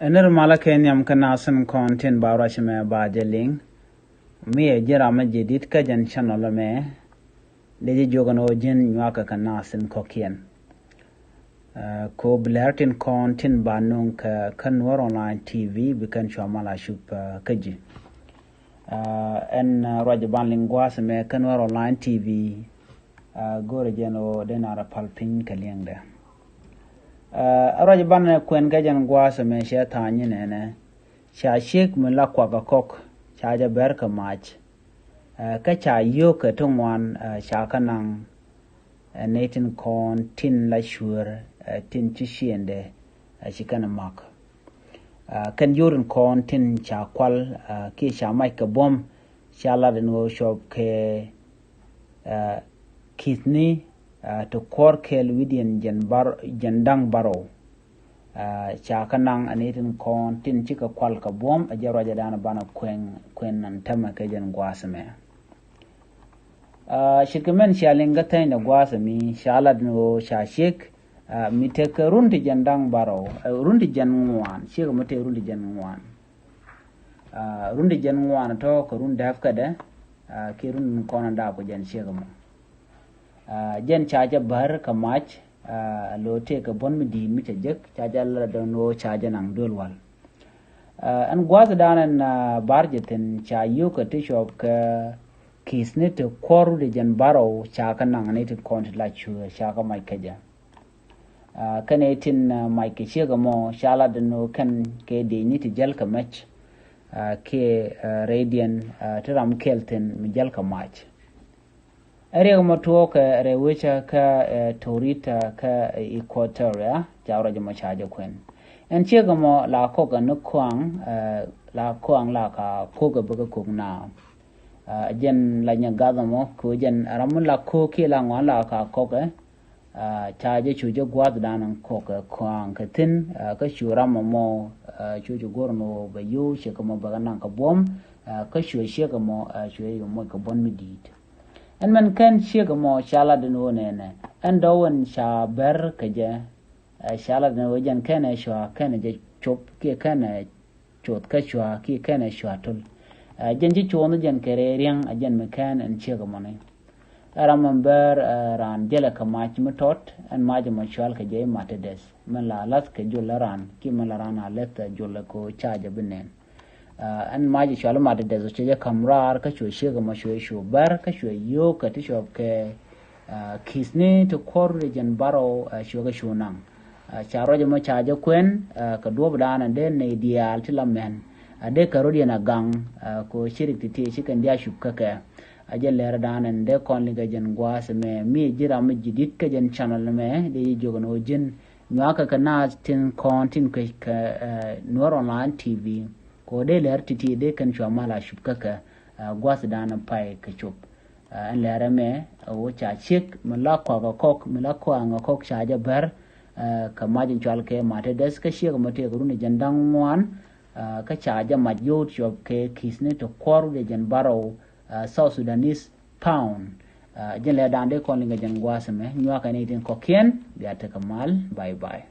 Ener malaken yam kanasan kontin barashme bajeling. Me jerama jedit ka jan channel me. Leji jogano jin nyaka kanasan kokien. Ko blertin kontin banung ka kanwar online TV bikan shamala shup kaji. En rajaban lingwas me kanwar online TV gore jeno denara palpin kaliengde. Araja ban kwen gajan gwasa me she tanyi nene cha shik mun la kwa kok cha ja ber ka mach ka cha yo ka tongwan cha kanang netin kon tin la shur tin chi shiende shikana mak kan yorun kon tin cha kwal ki cha mai ka bom cha la den wo shop ke kitni to korkel widian jandang baro cha kanang anitin kon tin chika kwal ka bom a jaro jadana bana kwen nan tama ka jan gwasame shikamen shalinga tay na gwasami shalad no shashik mite ka rundi jandang baro rundi janwan shika mate rundi janwan rundi janwan to ko rundi hafkada ki rundi kona da ko jan shika mo jen chaja bar kamach lote ka bon mi di mi tajek chaja la dono chaja nang dolwal an gwaz danan barjeten cha yo ka tishop ka kisne to koru de jan baro cha ka nang ne to kont la chu cha ka mai kaja kane tin mai ke che ga mo shala dono kan ke de ni ti jal ka mach ke radian tram kelten mi jal ka mach area moto ka rewecha ka torita ka equatoria jawra jama chaja kwen en chega mo la ko ga no kwang la ka ko ga baga ko na jen la nya ga mo ko jen ram la ko ke la ngwa la ka ko ga chaja chu je gwa da nan ko ka kwang ka tin ka shura mo chu ju gorno ba yu she ka mo baga nan ka bom ka shu she ka mo shu yo mo ka bon mi dit en man kan shega mo shala de no nene en dawon sha ber kaje shala de no jan kana shwa kana je chop ke kana chot ka shwa ke kana shwa tul jan ji chono jan kere riang ajan me kan en shega mo ne aram ber ran jela ka mach metot en maje mo shwal kaje matedes man la las ke jularan ki man la ran alet jula ko chaja binen an maji shwala mata da zuciya kamrar ka shoshe ga mashoyisho bar ka shoyo ka tisho ke kisne to korre jan baro shoga shonang charo jama chaja kwen ka dob dana de ne dial tilamen ade karodi na gang ko shirik titi shikan dia shukka ka ajal lera dana de kon liga jan gwase me mi jira mi jidit ka jan channel me de jogono jin nyaka kana tin kontin ka Nur Online TV ko de ler titi de kan shwa mala shubka ka gwas dana pai ka chup an lera me wo cha chik mala kwa kok mala kwa nga kok cha ja bar ka majin chwal ke mate des ka shi ga mate guru ne jandang wan ka cha ja majut shop ke kisne to koru de jan baro South Sudanese pound jen le dande kon linga jan gwas me nywa ka ne tin kokien biata kamal bye bye